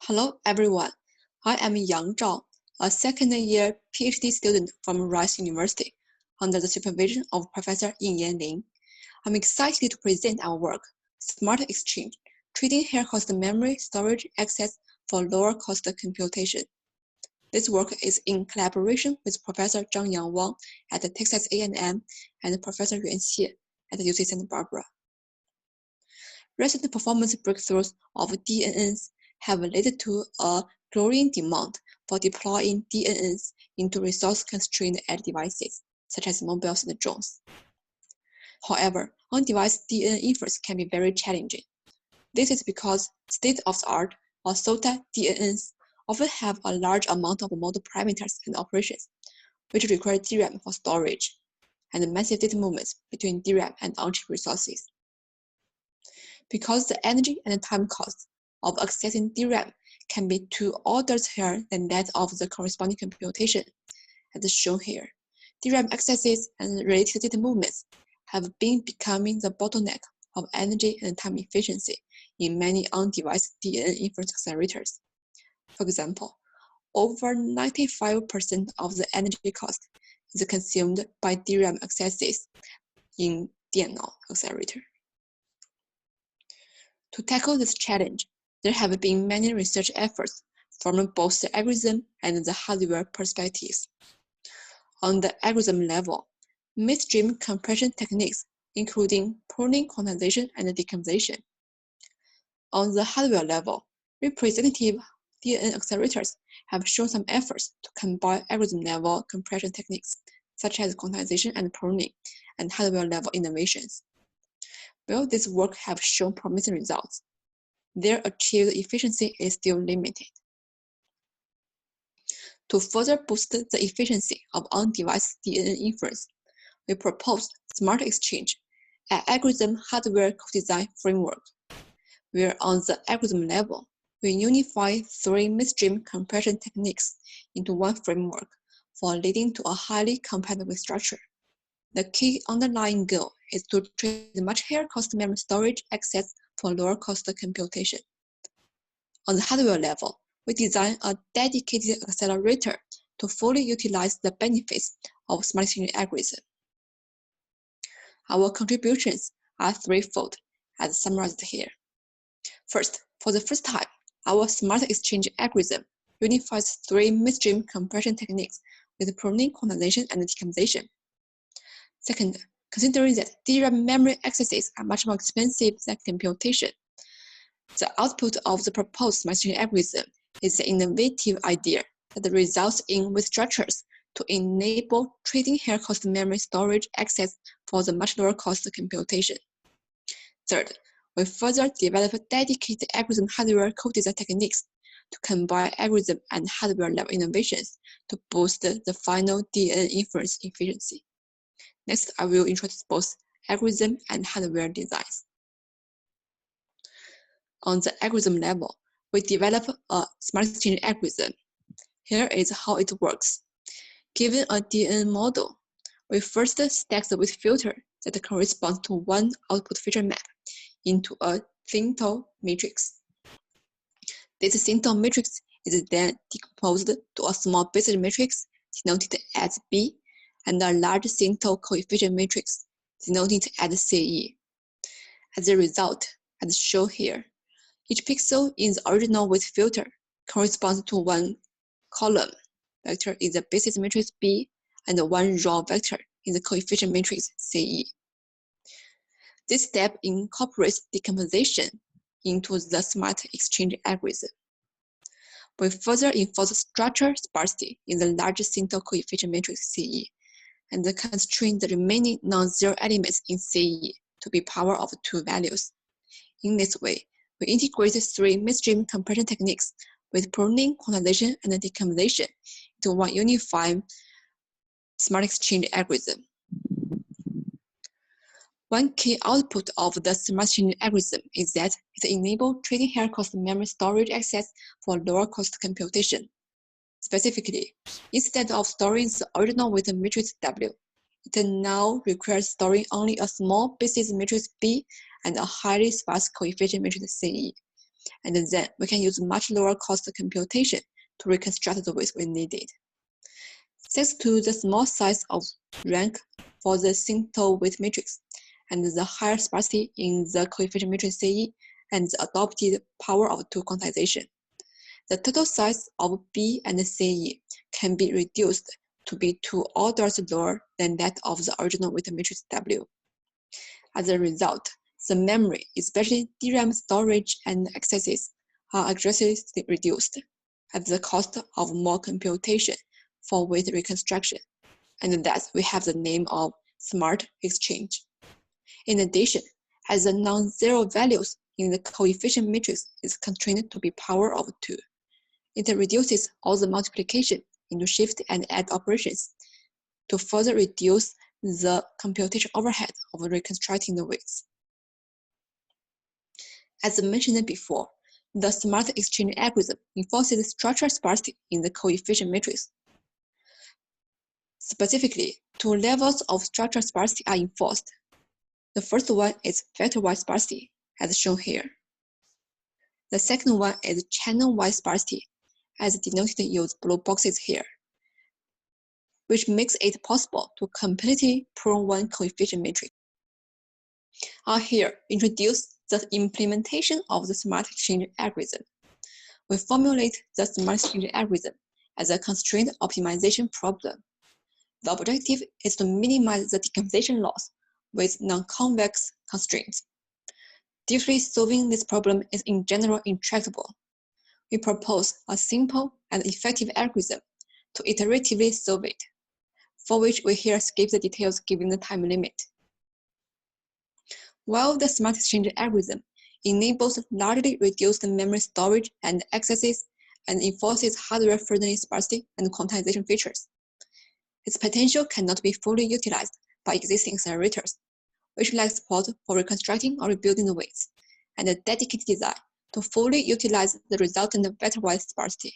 Hello everyone, I am Yang Zhao, a second-year PhD student from Rice University, under the supervision of Professor Yingyan Lin. I'm excited to present our work, SmartExchange, Trading Higher-Cost Memory Storage Access for Lower-Cost Computation. This work is in collaboration with Professor Zhangyang Wang at Texas A&M and Professor Yuan Xie at UC Santa Barbara. Recent performance breakthroughs of DNNs have led to a growing demand for deploying DNNs into resource-constrained edge devices, such as mobiles and drones. However, on-device DNN inference can be very challenging. This is because state-of-the-art or SOTA DNNs often have a large amount of model parameters and operations, which require DRAM for storage, and massive data movements between DRAM and on-chip resources. Because the energy and time cost of accessing DRAM can be 2 orders higher than that of the corresponding computation, as shown here, DRAM accesses and related data movements have been becoming the bottleneck of energy and time efficiency in many on-device DNN inference accelerators. For example, over 95% of the energy cost is consumed by DRAM accesses in DNN accelerator. To tackle this challenge, there have been many research efforts from both the algorithm and the hardware perspectives. On the algorithm level, midstream compression techniques, including pruning, quantization, and decomposition. On the hardware level, representative DNN accelerators have shown some efforts to combine algorithm-level compression techniques, such as quantization and pruning, and hardware-level innovations. While this work have shown promising results, their achieved efficiency is still limited. To further boost the efficiency of on-device DNN inference, we proposed SmartExchange, an algorithm hardware co-design framework, where on the algorithm level, we unify 3 midstream compression techniques into one framework for leading to a highly compatible structure. The key underlying goal is to trade much higher cost memory storage access for lower cost computation. On the hardware level, we design a dedicated accelerator to fully utilize the benefits of SmartExchange algorithm. Our contributions are threefold, as summarized here. First, for the first time, our SmartExchange algorithm unifies 3 midstream compression techniques with pruning, quantization, and decomposition. Second, considering that DRAM memory accesses are much more expensive than computation, the output of the proposed SmartExchange algorithm is an innovative idea that results in with structures to enable trading higher cost memory storage access for the much lower cost computation. Third, we further develop dedicated algorithm hardware co-design techniques to combine algorithm and hardware level innovations to boost the final DNN inference efficiency. Next, I will introduce both algorithm and hardware designs. On the algorithm level, we develop a SmartExchange algorithm. Here is how it works. Given a DNN model, we first stack the weight filter that corresponds to one output feature map into a syntol matrix. This syntol matrix is then decomposed to a small basis matrix denoted as B and a large syntol coefficient matrix denoted as CE. As a result, as shown here, each pixel in the original weight filter corresponds to one column vector in the basis matrix B and one row vector in the coefficient matrix CE. This step incorporates decomposition into the SmartExchange algorithm. We further enforce structure sparsity in the large syntol coefficient matrix CE and constrain the remaining non-zero elements in CE to be power of 2 values. In this way, we integrate 3 midstream compression techniques with pruning, quantization, and decomposition into one unified SmartExchange algorithm. One key output of the SmartExchange algorithm is that it enables trading higher cost memory storage access for lower cost computation. Specifically, instead of storing the original weight matrix W, it now requires storing only a small basis matrix B and a highly sparse coefficient matrix CE, and then we can use much lower cost computation to reconstruct the weights we needed. Thanks to the small size of rank for the single weight matrix and the higher sparsity in the coefficient matrix CE and the adopted power of two quantization, the total size of B and CE can be reduced to be 2 orders lower than that of the original weight matrix W. As a result, the memory, especially DRAM storage and accesses, are aggressively reduced at the cost of more computation for weight reconstruction, and thus we have the name of SmartExchange. In addition, as the non-zero values in the coefficient matrix is constrained to be power of 2, it reduces all the multiplication into shift and add operations to further reduce the computation overhead of reconstructing the weights. As mentioned before, the SmartExchange algorithm enforces structural sparsity in the coefficient matrix. Specifically, 2 levels of structural sparsity are enforced. The first one is vector-wide sparsity, as shown here. The second one is channel-wide sparsity, as denoted using blue boxes here, which makes it possible to completely prune one coefficient matrix. I'll here introduce the implementation of the SmartExchange algorithm. We formulate the SmartExchange algorithm as a constraint optimization problem. The objective is to minimize the decomposition loss with non-convex constraints. Differently solving this problem is in general intractable. We propose a simple and effective algorithm to iteratively solve it, for which we here skip the details given the time limit. While the SmartExchange algorithm enables largely reduced memory storage and accesses and enforces hardware-friendly sparsity and quantization features, its potential cannot be fully utilized by existing accelerators, which lack support for reconstructing or rebuilding the weights, and a dedicated design to fully utilize the resultant vector-wide sparsity.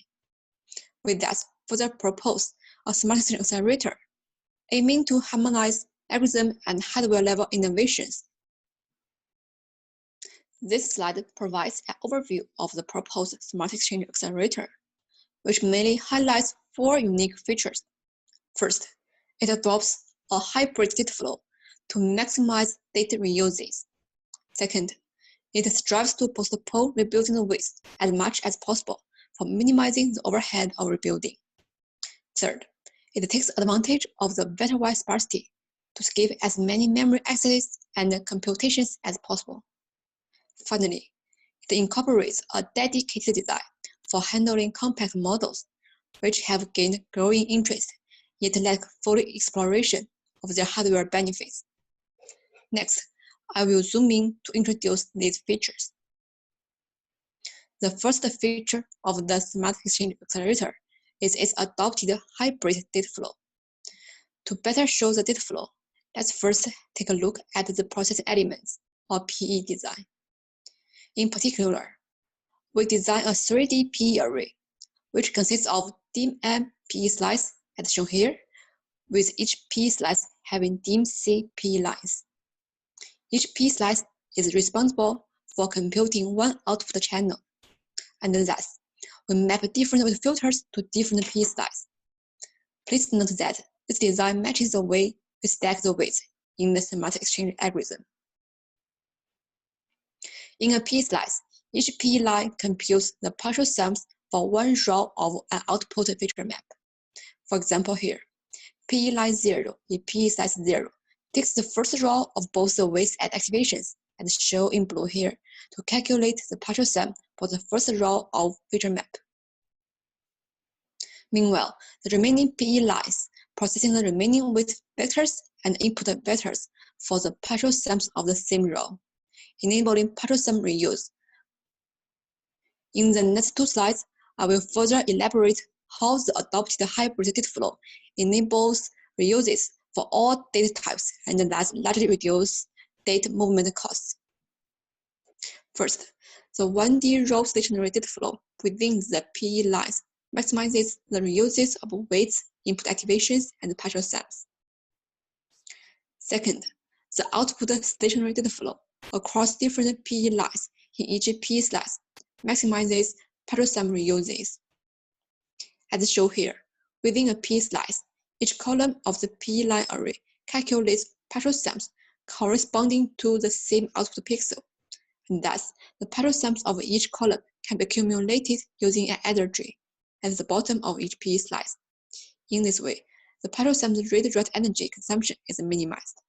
We thus further propose a SmartExchange accelerator, aiming to harmonize algorithm and hardware-level innovations. This slide provides an overview of the proposed SmartExchange accelerator, which mainly highlights 4 unique features. First, it adopts a hybrid data flow to maximize data reuses. Second, it strives to postpone rebuilding the weights as much as possible for minimizing the overhead of rebuilding. Third, it takes advantage of the vector-wide sparsity to skip as many memory accesses and computations as possible. Finally, it incorporates a dedicated design for handling complex models, which have gained growing interest, yet lack full exploration of their hardware benefits. Next, I will zoom in to introduce these features. The first feature of the SmartExchange accelerator is its adopted hybrid data flow. To better show the data flow, let's first take a look at the process elements, or PE design. In particular, we design a 3D PE array, which consists of DIM-M PE slice, as shown here, with each PE slice having DIM-C PE lines. Each PE slice is responsible for computing one output channel, and thus, we map different weight filters to different PE slices. Please note that this design matches the way we stack the weights in the SmartExchange algorithm. In a PE slice, each PE line computes the partial sums for one row of an output feature map. For example here, PE line 0 in PE slice 0 takes the first row of both the weights and activations, as shown in blue here, to calculate the partial sum for the first row of feature map. Meanwhile, the remaining PE lines processing the remaining weight vectors and input vectors for the partial sums of the same row, enabling partial sum reuse. In the next 2 slides, I will further elaborate how the adopted hybrid data flow enables reuses for all data types and thus largely reduce data movement costs. First, the 1D row stationary data flow within the PE lines maximizes the reuses of weights, input activations, and partial sums. Second, the output stationary data flow across different PE lines in each PE slice maximizes petrosum reuses. As shown here, within a P slice, each column of the P line array calculates petrosums corresponding to the same output pixel, and thus the petrosums of each column can be accumulated using an adder tree at the bottom of each P slice. In this way, the petrosum's read-write energy consumption is minimized.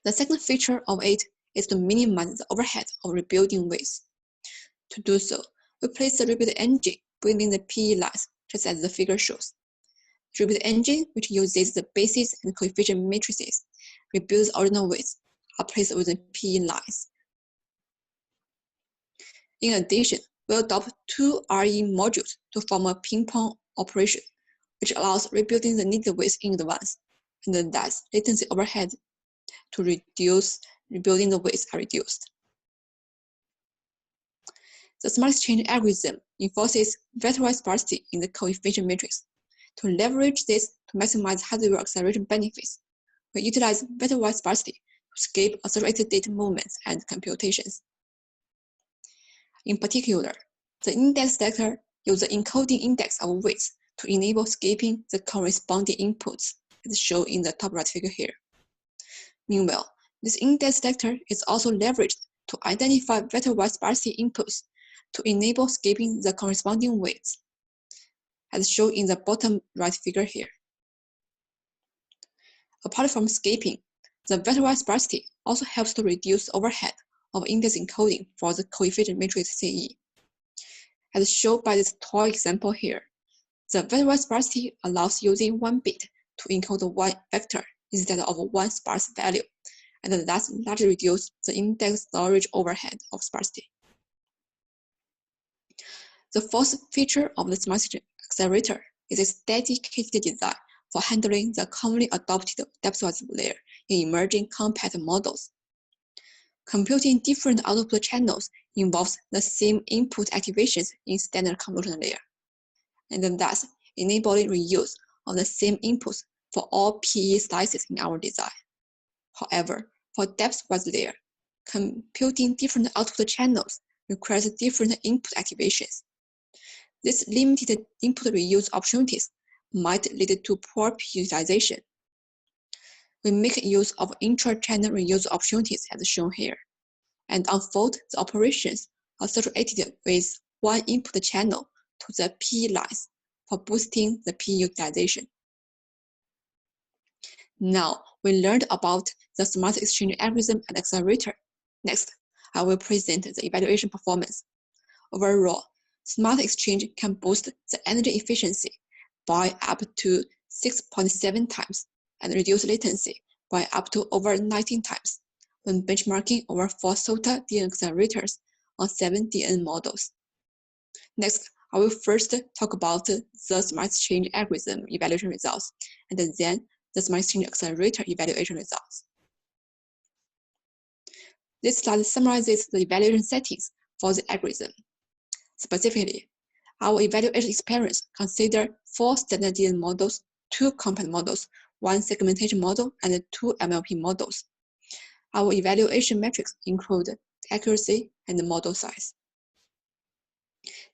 The second feature of it is to minimize the overhead of rebuilding width. To do so, we place the rebuild engine within the P lines, just as the figure shows. The rebuild engine, which uses the basis and coefficient matrices, rebuilds ordinal widths, are placed within P lines. In addition, we adopt two RE modules to form a ping-pong operation, which allows rebuilding the needed width in advance, and thus latency overhead to reduce rebuilding the width are reduced. The SmartExchange algorithm enforces vectorized velocity in the coefficient matrix. To leverage this to maximize hardware acceleration benefits, we utilize vectorized velocity to escape associated data movements and computations. In particular, the index selector uses the encoding index of width to enable skipping the corresponding inputs, as shown in the top right figure here. Meanwhile, this index selector is also leveraged to identify vectorized velocity inputs to enable skipping the corresponding widths, as shown in the bottom right figure here. Apart from skipping, the vectorized velocity also helps to reduce overhead of index encoding for the coefficient matrix CE. As shown by this toy example here, the vectorized velocity allows using one bit to encode one vector instead of one sparse value, and thus largely reduce the index storage overhead of sparsity. The fourth feature of the SmartExchange Accelerator is its dedicated design for handling the commonly adopted depthwise layer in emerging compact models. Computing different output channels involves the same input activations in standard convolution layer, and thus enabling reuse of the same inputs for all PE slices in our design. However, for depthwise layer, computing different output channels requires different input activations. This limited input reuse opportunities might lead to poor PE utilization. We make use of intra-channel reuse opportunities as shown here, and unfold the operations associated with one input channel to the P lines for boosting the P utilization. Now, we learned about the SmartExchange algorithm and accelerator. Next, I will present the evaluation performance. Overall, SmartExchange can boost the energy efficiency by up to 6.7 times and reduce latency by up to over 19 times when benchmarking over 4 SOTA DN accelerators on 7 DN models. Next, I will first talk about the SmartExchange algorithm evaluation results, and then the SmartExchange accelerator evaluation results. This slide summarizes the evaluation settings for the algorithm. Specifically, our evaluation experience considers 4 standard DN models, 2 compact models, 1 segmentation model, and 2 MLP models. Our evaluation metrics include accuracy and model size.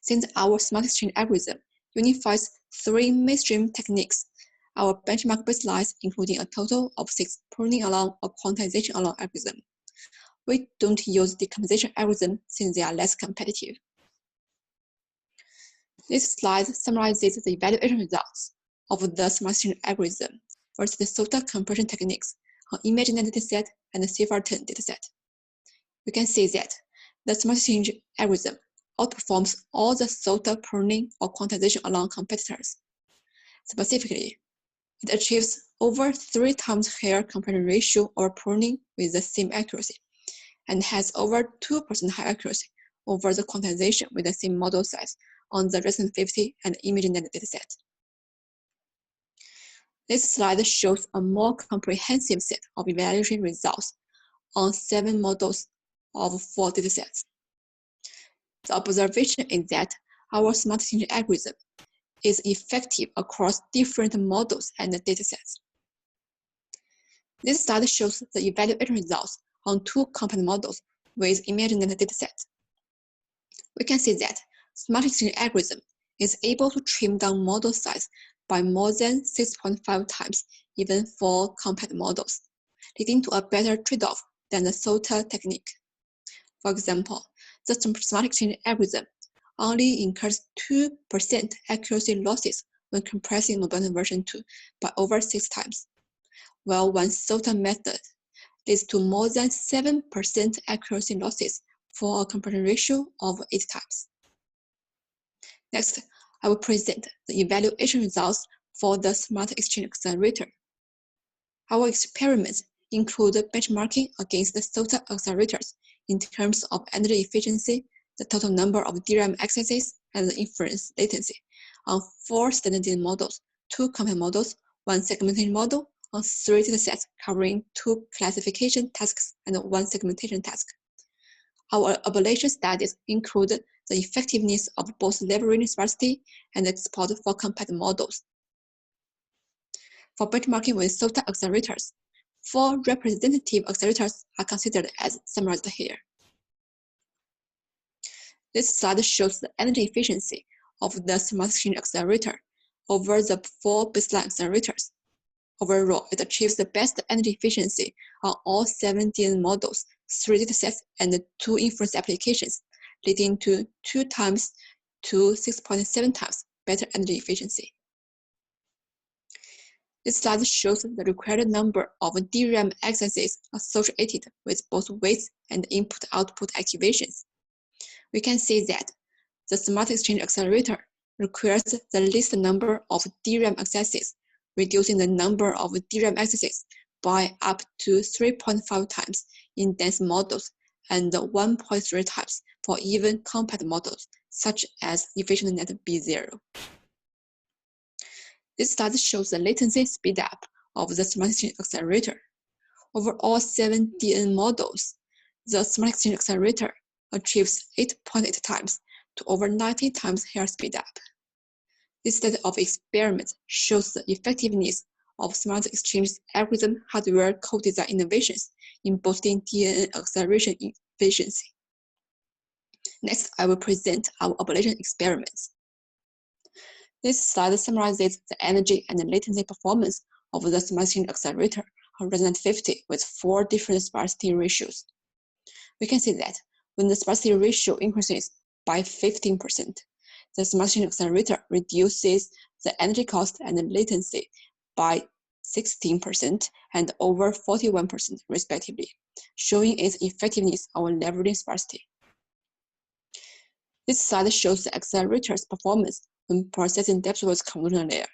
Since our SmartExchange algorithm unifies 3 mainstream techniques, our benchmark baselines including a total of 6 pruning along or quantization along algorithm. We don't use decomposition algorithm since they are less competitive. This slide summarizes the evaluation results of the SmartExchange algorithm versus the SOTA compression techniques on ImageNet dataset and the CFR10 dataset. We can see that the SmartExchange algorithm outperforms all the SOTA pruning or quantization along competitors. Specifically, it achieves over 3 times higher compression ratio over pruning with the same accuracy, and has over 2% higher accuracy over the quantization with the same model size on the Resident 50 and ImageNet dataset. This slide shows a more comprehensive set of evaluation results on 7 models of 4 datasets. The observation is that our SmartExchange algorithm is effective across different models and datasets. This slide shows the evaluation results on 2 compact models with ImageNet dataset, We can see that SmartExchange algorithm is able to trim down model size by more than 6.5 times, even for compact models, leading to a better trade-off than the SOTA technique. For example, the SmartExchange algorithm only incurs 2% accuracy losses when compressing momentum version 2 by over 6 times, while one SOTA method leads to more than 7% accuracy losses for a compression ratio of 8 times. Next, I will present the evaluation results for the SmartExchange Accelerator. Our experiments include benchmarking against the SOTA accelerators in terms of energy efficiency, the total number of DRAM accesses, and the inference latency on 4 standard models, 2 compact models, 1 segmentation model, on 3 datasets covering 2 classification tasks and 1 segmentation task. Our ablation studies include the effectiveness of both leveraging sparsity and export for compact models. For benchmarking with SOTA accelerators, 4 representative accelerators are considered as summarized here. This slide shows the energy efficiency of the SmartExchange accelerator over the 4 baseline accelerators. Overall, it achieves the best energy efficiency on all 7 DN models, 3 datasets, and 2 inference applications, leading to 2 times to 6.7 times better energy efficiency. This slide shows the required number of DRAM accesses associated with both weights and input-output activations. We can see that the SmartExchange accelerator requires the least number of DRAM accesses, reducing the number of DRAM accesses by up to 3.5 times in dense models and 1.3 times for even compact models, such as EfficientNet B0. This slide shows the latency speedup of the SmartExchange accelerator. Over all 7 DN models, the SmartExchange accelerator achieves 8.8 times to over 90 times higher speedup. This set of experiments shows the effectiveness of SmartExchange's algorithm hardware co-design innovations in boosting DNN acceleration efficiency. Next, I will present our ablation experiments. This slide summarizes the energy and latency performance of the SmartExchange accelerator on Resonant 50 with 4 different sparsity ratios. We can see that when the sparsity ratio increases by 15%, the SmartExchange accelerator reduces the energy cost and the latency by 16% and over 41% respectively, showing its effectiveness on leveraging sparsity. This slide shows the accelerator's performance when processing depth-first convolutional layer.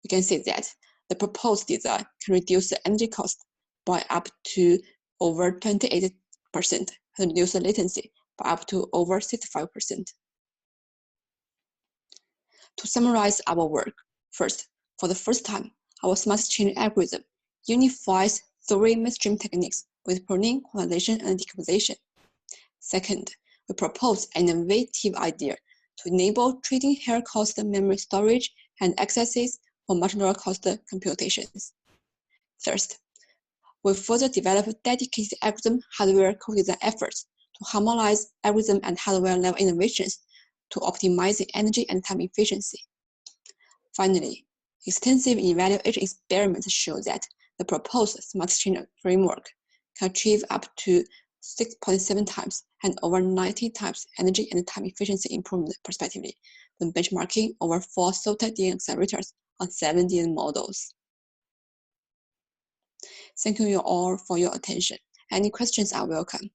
We can see that the proposed design can reduce the energy cost by up to over 28% and reduce the latency by up to over 65%. To summarize our work, first, for the first time, our SmartExchange algorithm unifies 3 mainstream techniques with pruning, quantization, and decomposition. Second, we propose an innovative idea to enable trading higher cost memory storage and accesses for much lower cost computations. Third, we further develop dedicated algorithm hardware co-design efforts to harmonize algorithm and hardware level innovations to optimize the energy and time efficiency. Finally, extensive evaluation experiments show that the proposed SmartExchange framework can achieve up to 6.7 times and over 90 times energy and time efficiency improvement respectively when benchmarking over 4 SOTA DN accelerators on 7 DN models. Thank you all for your attention. Any questions are welcome.